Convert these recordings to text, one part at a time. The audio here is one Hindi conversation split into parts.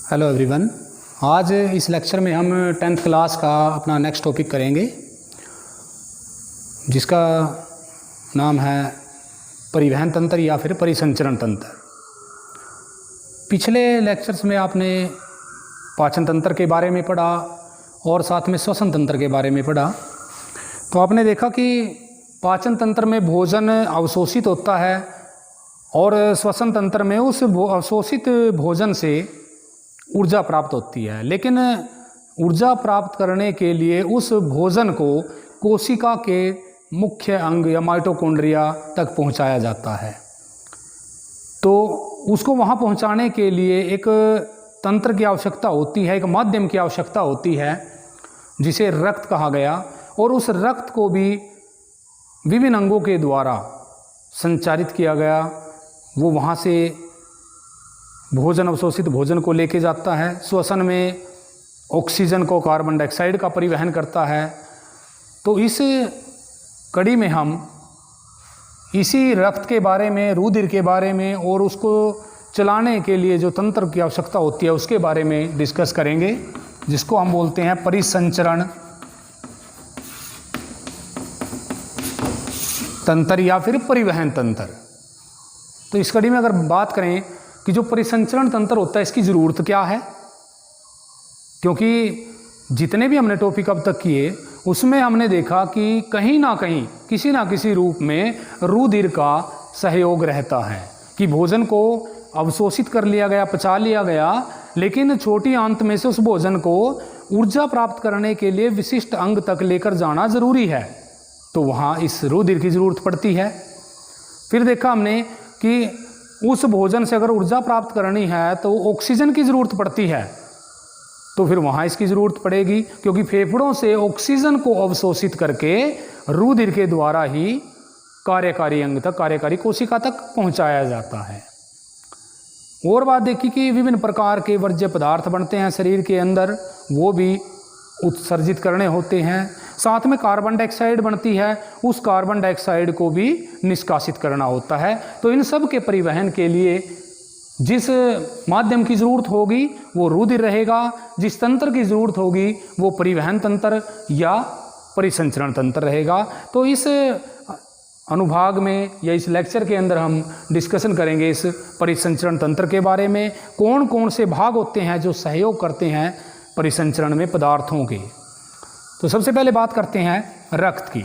Hello everyone. आज इस लेक्चर में हम 10th क्लास का अपना नेक्स्ट टॉपिक करेंगे जिसका नाम है परिवहन तंत्र या फिर परिसंचरण तंत्र। पिछले लेक्चर्स में आपने पाचन तंत्र के बारे में पढ़ा और साथ में श्वसन तंत्र के बारे में पढ़ा। तो आपने देखा कि पाचन तंत्र में भोजन अवशोषित होता है और श्वसन तंत्र में उस अवशोषित भोजन से ऊर्जा प्राप्त होती है, लेकिन ऊर्जा प्राप्त करने के लिए उस भोजन को कोशिका के मुख्य अंग या माइटोकॉन्ड्रिया तक पहुंचाया जाता है। तो उसको वहां पहुंचाने के लिए एक तंत्र की आवश्यकता होती है, एक माध्यम की आवश्यकता होती है जिसे रक्त कहा गया, और उस रक्त को भी विभिन्न अंगों के द्वारा संचारित किया गया। वो वहाँ से भोजन अवशोषित भोजन को लेके जाता है, श्वसन में ऑक्सीजन को कार्बन डाइऑक्साइड का परिवहन करता है। तो इस कड़ी में हम इसी रक्त के बारे में, रुधिर के बारे में और उसको चलाने के लिए जो तंत्र की आवश्यकता होती है उसके बारे में डिस्कस करेंगे, जिसको हम बोलते हैं परिसंचरण तंत्र या फिर परिवहन तंत्र। तो इस कड़ी में अगर बात करें कि जो परिसंचरण तंत्र होता है इसकी ज़रूरत क्या है, क्योंकि जितने भी हमने टॉपिक अब तक किए उसमें हमने देखा कि कहीं ना कहीं किसी ना किसी रूप में रुधिर का सहयोग रहता है कि भोजन को अवशोषित कर लिया गया, पचा लिया गया, लेकिन छोटी आंत में से उस भोजन को ऊर्जा प्राप्त करने के लिए विशिष्ट अंग तक लेकर जाना ज़रूरी है। तो वहाँ इस रुधिर की ज़रूरत पड़ती है। फिर देखा हमने कि उस भोजन से अगर ऊर्जा प्राप्त करनी है तो ऑक्सीजन की ज़रूरत पड़ती है, तो फिर वहाँ इसकी ज़रूरत पड़ेगी, क्योंकि फेफड़ों से ऑक्सीजन को अवशोषित करके रुधिर के द्वारा ही कार्यकारी अंग तक, कार्यकारी कोशिका तक पहुँचाया जाता है। और बात देखी कि विभिन्न प्रकार के वर्ज्य पदार्थ बनते हैं शरीर के अंदर, वो भी उत्सर्जित करने होते हैं। साथ में कार्बन डाइऑक्साइड बनती है, उस कार्बन डाइऑक्साइड को भी निष्कासित करना होता है। तो इन सब के परिवहन के लिए जिस माध्यम की ज़रूरत होगी वो रुधिर रहेगा, जिस तंत्र की ज़रूरत होगी वो परिवहन तंत्र या परिसंचरण तंत्र रहेगा। तो इस अनुभाग में या इस लेक्चर के अंदर हम डिस्कशन करेंगे इस परिसंचरण तंत्र के बारे में, कौन कौन से भाग होते हैं जो सहयोग करते हैं परिसंचरण में पदार्थों के। तो सबसे पहले बात करते हैं रक्त की,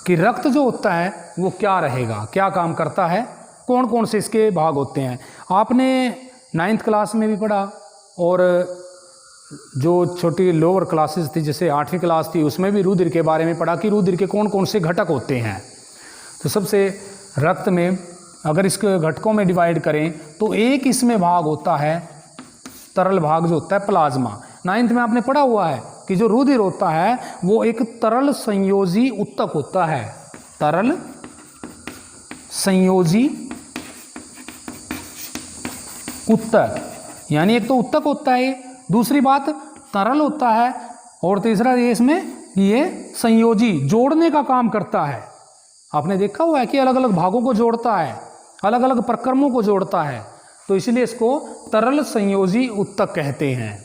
कि रक्त जो होता है वो क्या रहेगा, क्या काम करता है, कौन कौन से इसके भाग होते हैं। आपने 9th क्लास में भी पढ़ा और जो छोटी लोअर क्लासेस थी, जैसे 8वीं क्लास थी, उसमें भी रुधिर के बारे में पढ़ा कि रुधिर के कौन कौन से घटक होते हैं। तो सबसे रक्त में अगर इसके घटकों में डिवाइड करें तो एक इसमें भाग होता है तरल भाग जो होता है प्लाज्मा। 9th में आपने पढ़ा हुआ है कि जो रुधिर होता है वो एक तरल संयोजी उत्तक होता है, तरल संयोजी उत्तक, यानी एक तो उत्तक होता है, दूसरी बात तरल होता है, और तीसरा ये इसमें ये संयोजी जोड़ने का काम करता है। आपने देखा हुआ है कि अलग अलग भागों को जोड़ता है, अलग अलग प्रक्रमों को जोड़ता है, तो इसलिए इसको तरल संयोजी उत्तक कहते हैं।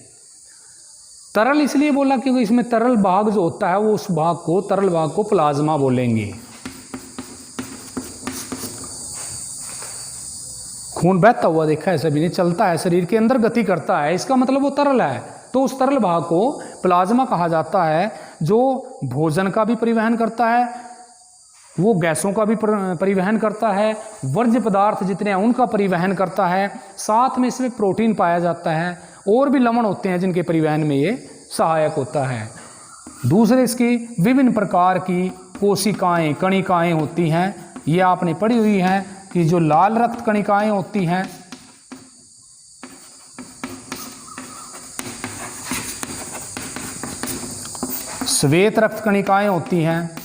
तरल इसलिए बोला क्योंकि इसमें तरल भाग जो होता है वो उस भाग को, तरल भाग को प्लाज्मा बोलेंगे। खून बहता हुआ देखा है सभी ने, चलता है, शरीर के अंदर गति करता है, इसका मतलब वो तरल है। तो उस तरल भाग को प्लाज्मा कहा जाता है, जो भोजन का भी परिवहन करता है, वो गैसों का भी परिवहन करता है, वर्ज्य पदार्थ जितने हैं उनका परिवहन करता है, साथ में इसमें प्रोटीन पाया जाता है, और भी लवण होते हैं जिनके परिवहन में ये सहायक होता है। दूसरे इसकी विभिन्न प्रकार की कोशिकाएं, कणिकाएं होती हैं, ये आपने पढ़ी हुई हैं कि जो लाल रक्त कणिकाएं होती हैं, श्वेत रक्त कणिकाएं होती हैं,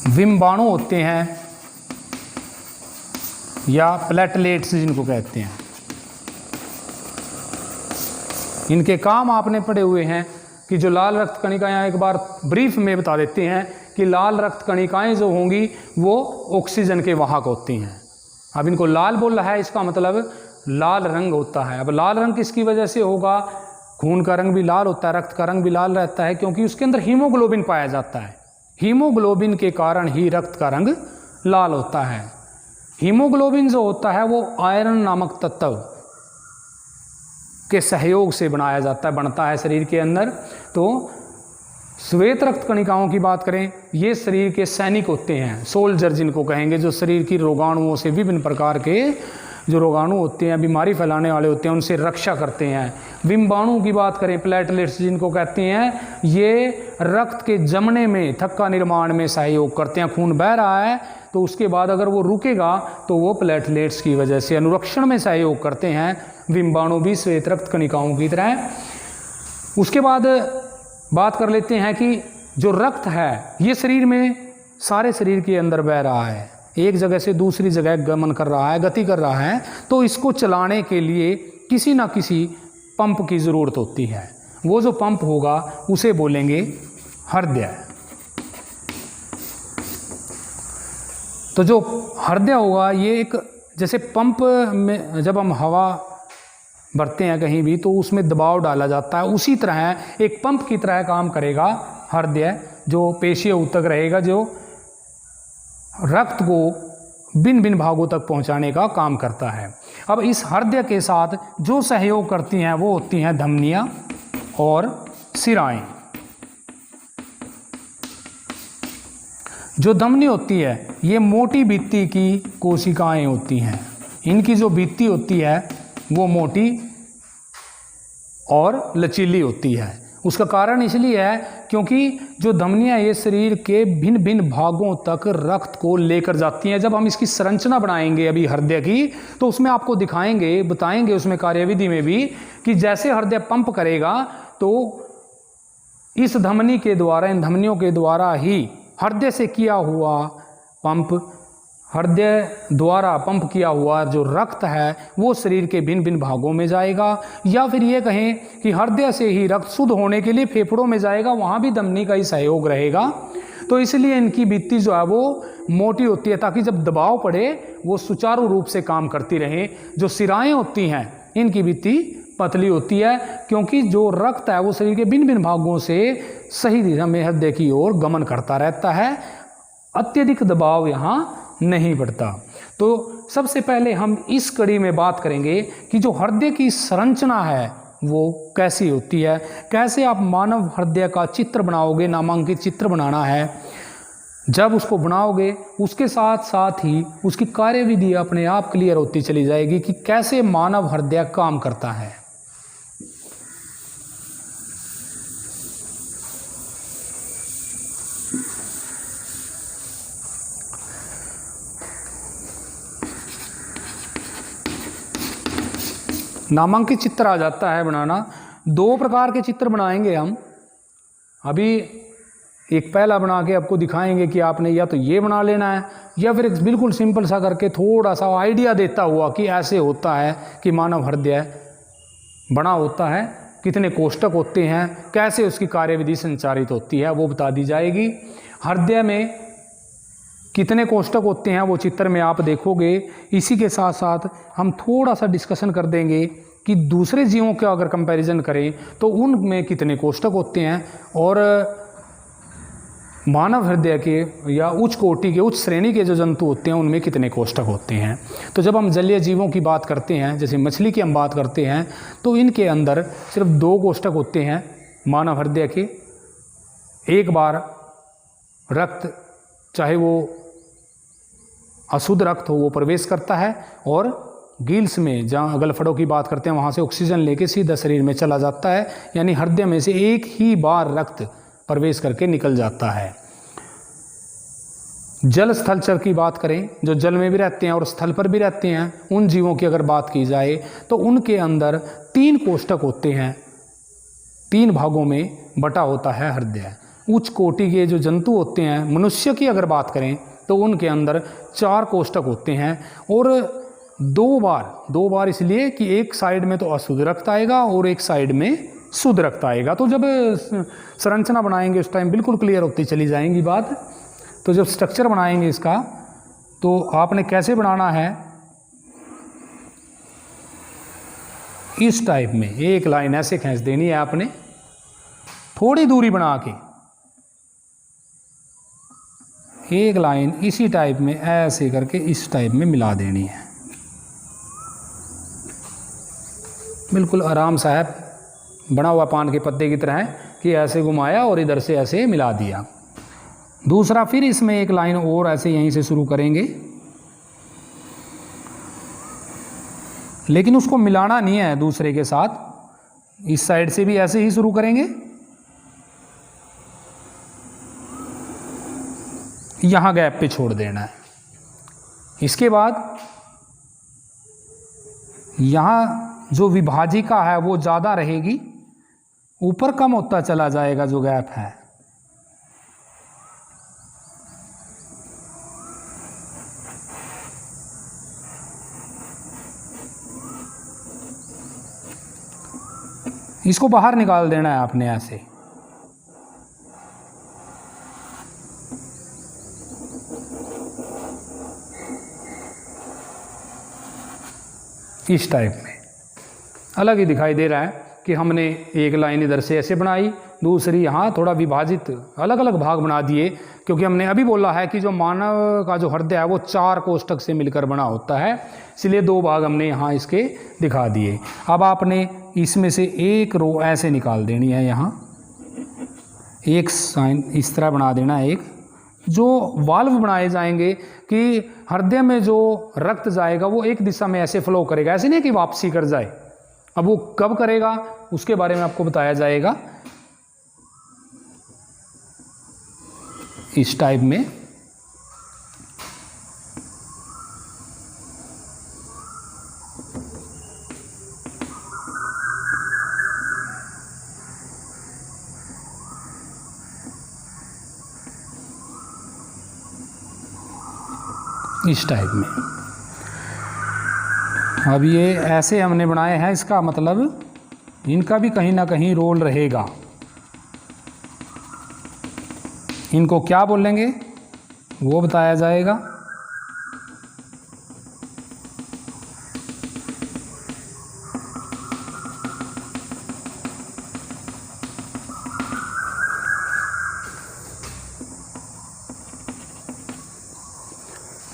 विम्बाणु होते हैं या प्लेटलेट्स जिनको कहते हैं। इनके काम आपने पढ़े हुए हैं कि जो लाल रक्त कणिकाएं, एक बार ब्रीफ में बता देते हैं कि लाल रक्त कणिकाएं जो होंगी वो ऑक्सीजन के वाहक होती हैं। अब इनको लाल बोल रहा है, इसका मतलब लाल रंग होता है। अब लाल रंग किसकी वजह से होगा? खून का रंग भी लाल होता है, रक्त का रंग भी लाल रहता है, क्योंकि उसके अंदर हीमोग्लोबिन पाया जाता है। हीमोग्लोबिन के कारण ही रक्त का रंग लाल होता है। हीमोग्लोबिन जो होता है वो आयरन नामक तत्व के सहयोग से बनता है शरीर के अंदर। तो श्वेत रक्त कणिकाओं की बात करें, ये शरीर के सैनिक होते हैं, सोल्जर जिनको कहेंगे, जो शरीर की रोगाणुओं से, विभिन्न प्रकार के जो रोगाणु होते हैं, बीमारी फैलाने वाले होते हैं, उनसे रक्षा करते हैं। बिंबाणु की बात करें, प्लेटलेट्स जिनको कहते हैं, ये रक्त के जमने में, थक्का निर्माण में सहयोग करते हैं। खून बह रहा है तो उसके बाद अगर वो रुकेगा तो वो प्लेटलेट्स की वजह से अनुरक्षण में सहयोग करते हैं। बिंबाणु भी श्वेत रक्त कणिकाओं की तरह। उसके बाद बात कर लेते हैं कि जो रक्त है ये शरीर में, सारे शरीर के अंदर बह रहा है, एक जगह से दूसरी जगह गमन कर रहा है, गति कर रहा है। तो इसको चलाने के लिए किसी ना किसी पंप की ज़रूरत होती है। वो जो पंप होगा उसे बोलेंगे हृदय। तो जो हृदय होगा ये एक, जैसे पंप में जब हम हवा भरते हैं कहीं भी तो उसमें दबाव डाला जाता है, उसी तरह एक पंप की तरह काम करेगा हृदय, जो पेशीय ऊतक रहेगा, जो रक्त को भिन्न भिन्न भागों तक पहुंचाने का काम करता है। अब इस हृदय के साथ जो सहयोग करती हैं वो होती हैं धमनियां और शिराएं। जो धमनी होती है ये मोटी भित्ति की कोशिकाएं होती हैं। इनकी जो भित्ति होती है वो मोटी और लचीली होती है। उसका कारण इसलिए है क्योंकि जो धमनियां ये शरीर के भिन्न भिन्न भागों तक रक्त को लेकर जाती हैं। जब हम इसकी संरचना बनाएंगे अभी हृदय की, तो उसमें आपको दिखाएंगे, बताएंगे उसमें कार्यविधि में भी, कि जैसे हृदय पंप करेगा तो इस धमनी के द्वारा, इन धमनियों के द्वारा ही हृदय से किया हुआ पंप, हृदय द्वारा पंप किया हुआ जो रक्त है वो शरीर के भिन्न भिन्न भागों में जाएगा। या फिर ये कहें कि हृदय से ही रक्त शुद्ध होने के लिए फेफड़ों में जाएगा, वहाँ भी धमनी का ही सहयोग रहेगा। तो इसलिए इनकी भित्ति जो है वो मोटी होती है, ताकि जब दबाव पड़े वो सुचारू रूप से काम करती रहे। जो शिराएं होती हैं इनकी भित्ति पतली होती है, क्योंकि जो रक्त है वो शरीर के भिन्न भिन्न भागों से सही दिशा में हृदय की ओर गमन करता रहता है। अत्यधिक दबाव यहाँ नहीं पड़ता। तो सबसे पहले हम इस कड़ी में बात करेंगे कि जो हृदय की संरचना है वो कैसी होती है, कैसे आप मानव हृदय का चित्र बनाओगे, नामांकित चित्र बनाना है। जब उसको बनाओगे उसके साथ साथ ही उसकी कार्यविधि अपने आप क्लियर होती चली जाएगी कि कैसे मानव हृदय काम करता है। नामांकित चित्र आ जाता है बनाना। दो प्रकार के चित्र बनाएंगे हम। अभी एक पहला बना के आपको दिखाएंगे कि आपने या तो ये बना लेना है, या फिर एक बिल्कुल सिंपल सा करके थोड़ा सा आइडिया देता हुआ कि ऐसे होता है कि मानव हृदय बना होता है, कितने कोष्ठक होते हैं, कैसे उसकी कार्यविधि संचारित होती है वो बता दी जाएगी। हृदय में कितने कोष्ठक होते हैं वो चित्र में आप देखोगे। इसी के साथ साथ हम थोड़ा सा डिस्कशन कर देंगे कि दूसरे जीवों का अगर कंपैरिजन करें तो उनमें कितने कोष्ठक होते हैं, और मानव हृदय के या उच्च कोटि के, उच्च श्रेणी के जो जंतु होते हैं उनमें कितने कोष्ठक होते हैं। तो जब हम जलीय जीवों की बात करते हैं, जैसे मछली की हम बात करते हैं, तो इनके अंदर सिर्फ 2 कोष्ठक होते हैं मानव हृदय के। एक बार रक्त, चाहे वो अशुद्ध रक्त हो, वो प्रवेश करता है और गिल्स में, जहाँ गलफड़ों की बात करते हैं, वहाँ से ऑक्सीजन लेके सीधा शरीर में चला जाता है। यानी हृदय में से एक ही बार रक्त प्रवेश करके निकल जाता है। जल स्थलचर की बात करें, जो जल में भी रहते हैं और स्थल पर भी रहते हैं, उन जीवों की अगर बात की जाए तो उनके अंदर 3 कोष्ठक होते हैं। 3 भागों में बटा होता है हृदय। उच्च कोटि के जो जंतु होते हैं, मनुष्य की अगर बात करें तो उनके अंदर 4 कोष्ठक होते हैं, और 2 बार इसलिए कि एक साइड में तो अशुद्ध रक्त आएगा और एक साइड में शुद्ध रक्त आएगा। तो जब संरचना बनाएंगे उस टाइम बिल्कुल क्लियर होती चली जाएंगी बात। तो जब स्ट्रक्चर बनाएंगे इसका, तो आपने कैसे बनाना है इस टाइप में एक लाइन ऐसे खींच देनी है आपने, थोड़ी दूरी बना के एक लाइन इसी टाइप में ऐसे करके इस टाइप में मिला देनी है। बिल्कुल आराम सा है, बना हुआ पान के पत्ते की तरह है कि ऐसे घुमाया और इधर से ऐसे मिला दिया। दूसरा फिर इसमें एक लाइन और ऐसे यहीं से शुरू करेंगे, लेकिन उसको मिलाना नहीं है दूसरे के साथ। इस साइड से भी ऐसे ही शुरू करेंगे, यहां गैप पे छोड़ देना है। इसके बाद यहां जो विभाजिका है वो ज़्यादा रहेगी, ऊपर कम होता चला जाएगा जो गैप है। इसको बाहर निकाल देना है आपने ऐसे। इस टाइप में अलग ही दिखाई दे रहा है कि हमने एक लाइन इधर से ऐसे बनाई, दूसरी यहाँ थोड़ा विभाजित अलग अलग भाग बना दिए, क्योंकि हमने अभी बोला है कि जो मानव का जो हृदय है वो 4 कोष्ठक से मिलकर बना होता है, इसलिए 2 भाग हमने यहाँ इसके दिखा दिए। अब आपने इसमें से एक रो ऐसे निकाल देनी है, यहाँ एक साइन इस तरह बना देना है। एक जो वाल्व बनाए जाएंगे कि हृदय में जो रक्त जाएगा वो एक दिशा में ऐसे फ्लो करेगा, ऐसे नहीं कि वापसी कर जाए। अब वो कब करेगा उसके बारे में आपको बताया जाएगा। इस टाइप में इस टाइप में अब ये ऐसे हमने बनाए हैं, इसका मतलब इनका भी कहीं ना कहीं रोल रहेगा। इनको क्या बोलेंगे वो बताया जाएगा।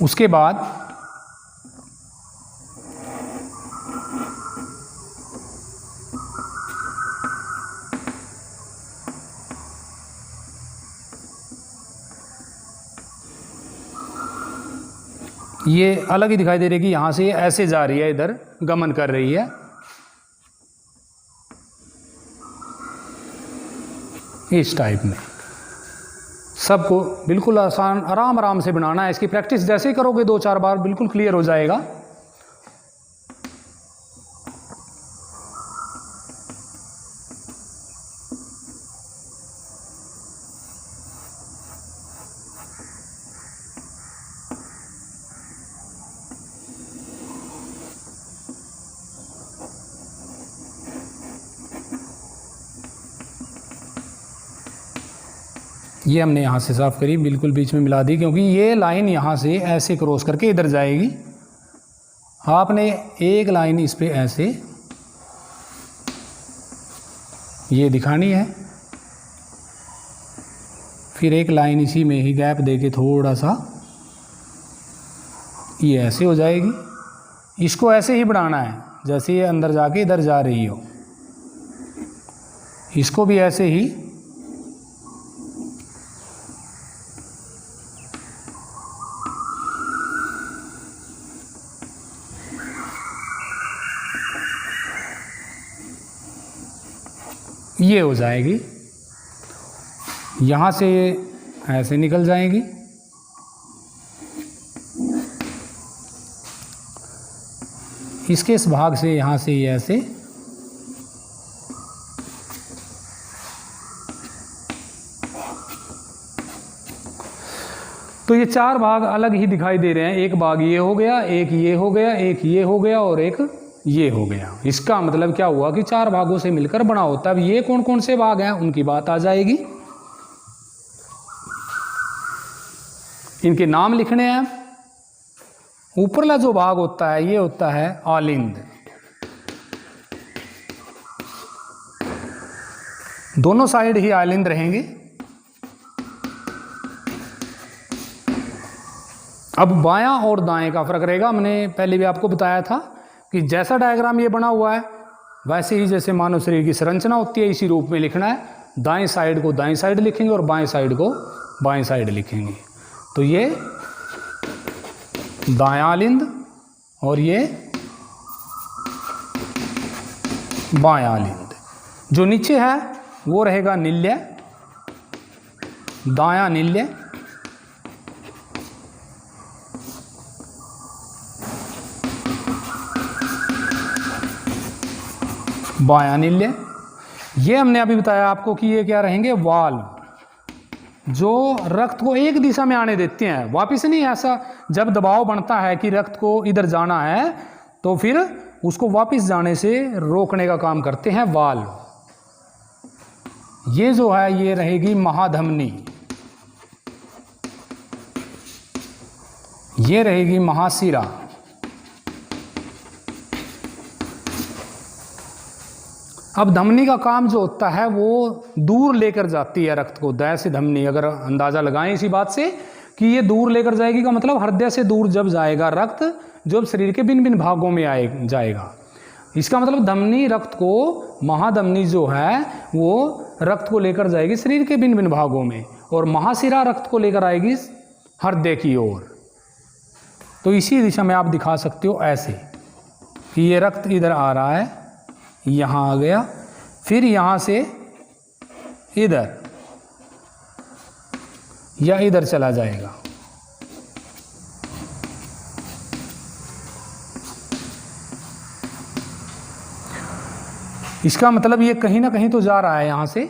उसके बाद ये अलग ही दिखाई दे रही है कि यहाँ से ये ऐसे जा रही है, इधर गमन कर रही है। इस टाइप में सबको बिल्कुल आसान आराम आराम से बनाना है। इसकी प्रैक्टिस जैसे ही करोगे 2-4 बार बिल्कुल क्लियर हो जाएगा। ये हमने यहाँ से साफ़ करी, बिल्कुल बीच में मिला दी, क्योंकि ये लाइन यहाँ से ऐसे क्रॉस करके इधर जाएगी। आपने एक लाइन इस पे ऐसे ये दिखानी है, फिर एक लाइन इसी में ही गैप देके थोड़ा सा ये ऐसे हो जाएगी। इसको ऐसे ही बढ़ाना है जैसे ये अंदर जाके इधर जा रही हो। इसको भी ऐसे ही ये हो जाएगी, यहाँ से ऐसे निकल जाएगी। इसके इस भाग से यहाँ से ये ऐसे तो ये 4 भाग अलग ही दिखाई दे रहे हैं। एक भाग ये हो गया, एक ये हो गया, एक ये हो गया और एक ये हो गया। इसका मतलब क्या हुआ कि 4 भागों से मिलकर बना होता है। अब ये कौन कौन से भाग हैं उनकी बात आ जाएगी। इनके नाम लिखने हैं। ऊपरला जो भाग होता है ये होता है आलिंद, दोनों साइड ही आलिंद रहेंगे। अब बायां और दाएं का फर्क रहेगा। हमने पहले भी आपको बताया था कि जैसा डायग्राम ये बना हुआ है वैसे ही जैसे मानव शरीर की संरचना होती है इसी रूप में लिखना है। दाएं साइड को दाएं साइड लिखेंगे और बाएं साइड को बाएं साइड लिखेंगे। तो ये दायां आलिंद और ये बायां आलिंद। जो नीचे है वो रहेगा निल्य, दायां निल्य, बायां निल्य। ये हमने अभी बताया आपको कि ये क्या रहेंगे, वाल्व, जो रक्त को एक दिशा में आने देते हैं, वापस नहीं। ऐसा जब दबाव बनता है कि रक्त को इधर जाना है तो फिर उसको वापस जाने से रोकने का काम करते हैं वाल्व। ये जो है ये रहेगी महाधमनी, ये रहेगी महाशिरा। अब धमनी का काम जो होता है वो दूर लेकर जाती है रक्त को, दय से धमनी। अगर अंदाजा लगाएं इसी बात से कि ये दूर लेकर जाएगी का मतलब हृदय से दूर जब जाएगा रक्त, जब शरीर के भिन्न भिन्न भागों में जाएगा, इसका मतलब धमनी रक्त को, महाधमनी जो है वो रक्त को लेकर जाएगी शरीर के भिन्न भिन्न भागों में, और महाशिरा रक्त को लेकर आएगी हृदय की ओर। तो इसी दिशा में आप दिखा सकते हो ऐसे कि ये रक्त इधर आ रहा है, यहाँ आ गया, फिर यहाँ से इधर या इधर चला जाएगा। इसका मतलब ये कहीं ना कहीं तो जा रहा है यहां से।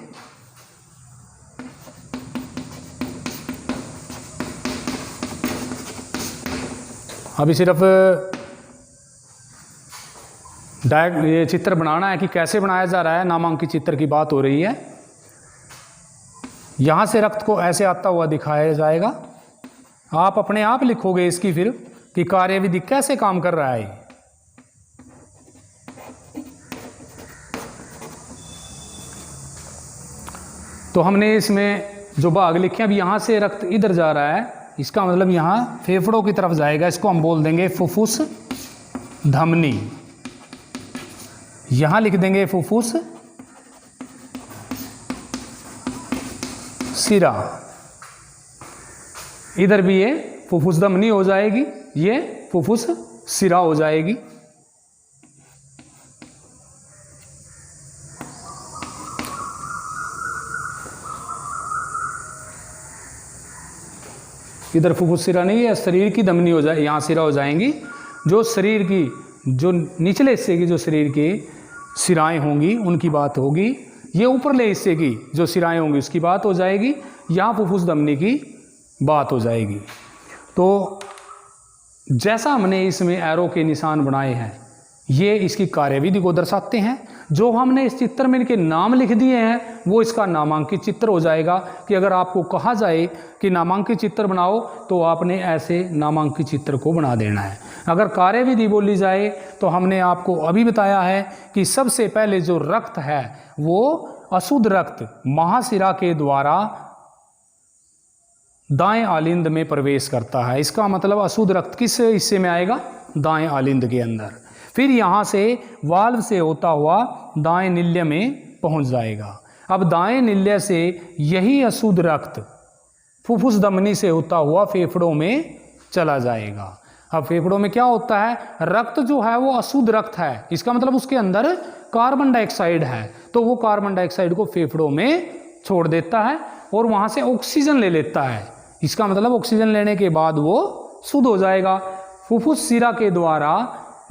अभी सिर्फ ये चित्र बनाना है कि कैसे बनाया जा रहा है, नामांकित चित्र की बात हो रही है। यहां से रक्त को ऐसे आता हुआ दिखाया जाएगा। आप अपने आप लिखोगे इसकी फिर कि कार्यविधि कैसे काम कर रहा है। तो हमने इसमें जो भाग लिखे अभी, यहां से रक्त इधर जा रहा है, इसका मतलब यहां फेफड़ों की तरफ जाएगा। इसको हम बोल देंगे फुफ्फुस धमनी। यहां लिख देंगे फुफ्फुस सिरा। इधर भी ये फुफ्फुस धमनी हो जाएगी, ये फुफ्फुस सिरा हो जाएगी। इधर फुफ्फुस सिरा नहीं है, शरीर की धमनी हो जाए, यहाँ सिरा हो जाएंगी। जो शरीर की, जो निचले हिस्से की जो शरीर की सिराएं होंगी उनकी बात होगी। ये ऊपरले हिस्से की जो सिराएं होंगी उसकी बात हो जाएगी। यहाँ फुफ्फुस धमनी की बात हो जाएगी। तो जैसा हमने इसमें एरो के निशान बनाए हैं, ये इसकी कार्यविधि को दर्शाते हैं। जो हमने इस चित्र में इनके नाम लिख दिए हैं वो इसका नामांकित चित्र हो जाएगा। कि अगर आपको कहा जाए कि नामांकित चित्र बनाओ तो आपने ऐसे नामांकित चित्र को बना देना है। अगर कार्यविधि बोली जाए तो हमने आपको अभी बताया है कि सबसे पहले जो रक्त है वो अशुद्ध रक्त महाशिरा के द्वारा दाएं आलिंद में प्रवेश करता है। इसका मतलब अशुद्ध रक्त किस हिस्से में आएगा, दाएं आलिंद के अंदर। फिर यहाँ से वाल्व से होता हुआ दाएं निल्य में पहुँच जाएगा। अब दाएं निल्य से यही अशुद्ध रक्त फुफ्फुस धमनी से होता हुआ फेफड़ों में चला जाएगा। अब फेफड़ों में क्या होता है, रक्त जो है वो अशुद्ध रक्त है, इसका मतलब उसके अंदर कार्बन डाइऑक्साइड है, तो वो कार्बन डाइऑक्साइड को फेफड़ों में छोड़ देता है और वहाँ से ऑक्सीजन ले लेता है। इसका मतलब ऑक्सीजन लेने के बाद वो शुद्ध हो जाएगा। फुफ्फुस सिरा के द्वारा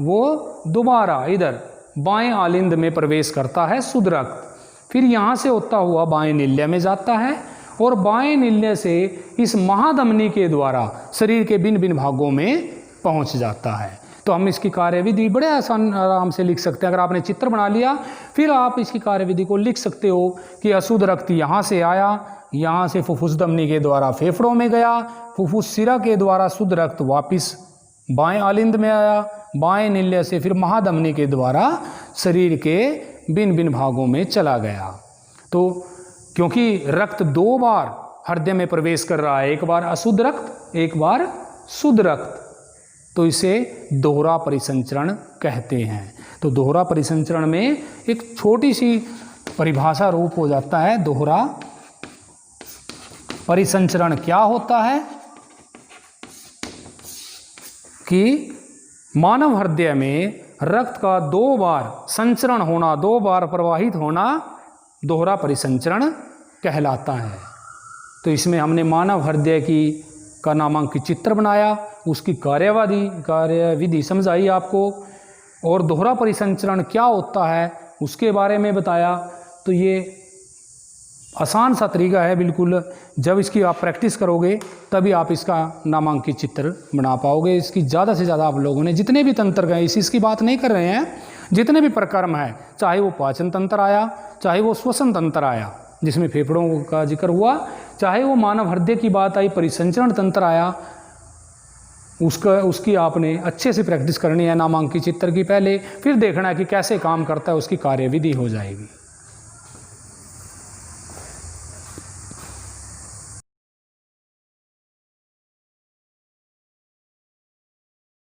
वो दोबारा इधर बाएं आलिंद में प्रवेश करता है शुद्ध रक्त। फिर यहाँ से होता हुआ बाएं निल्य में जाता है और बाएं निल्य से इस महाधमनी के द्वारा शरीर के भिन्न भिन्न भागों में पहुँच जाता है। तो हम इसकी कार्यविधि बड़े आसान आराम से लिख सकते हैं। अगर आपने चित्र बना लिया फिर आप इसकी कार्यविधि को लिख सकते हो कि अशुद्ध रक्त यहाँ से आया, यहाँ से फुफ्फुस धमनी के द्वारा फेफड़ों में गया, फुफ्फुस सिरा के द्वारा शुद्ध रक्त वापिस बाएं आलिंद में आया, बाएं निल्य से फिर महाधमनी के द्वारा शरीर के भिन्न भिन्न भागों में चला गया। तो क्योंकि रक्त 2 बार हृदय में प्रवेश कर रहा है, एक बार अशुद्ध रक्त, एक बार शुद्ध रक्त, तो इसे दोहरा परिसंचरण कहते हैं। तो दोहरा परिसंचरण में एक छोटी सी परिभाषा रूप हो जाता है। दोहरा परिसंचरण क्या होता है कि मानव हृदय में रक्त का 2 बार संचरण होना, 2 बार प्रवाहित होना दोहरा परिसंचरण कहलाता है। तो इसमें हमने मानव हृदय का नामांकित चित्र बनाया, उसकी कार्यविधि समझाई आपको, और दोहरा परिसंचरण क्या होता है उसके बारे में बताया। तो ये आसान सा तरीका है बिल्कुल, जब इसकी आप प्रैक्टिस करोगे तभी आप इसका नामांकित चित्र बना पाओगे। इसकी ज़्यादा से ज़्यादा आप लोगों ने जितने भी तंत्र गए, इसकी बात नहीं कर रहे हैं, जितने भी प्रकर्म है, चाहे वो पाचन तंत्र आया, चाहे वो श्वसन तंत्र आया जिसमें फेफड़ों का जिक्र हुआ, चाहे वो मानव हृदय की बात आई, परिसंचरण तंत्र आया, उसकी आपने अच्छे से प्रैक्टिस करनी है नामांकित चित्र की पहले, फिर देखना है कि कैसे काम करता है, उसकी कार्यविधि हो जाएगी।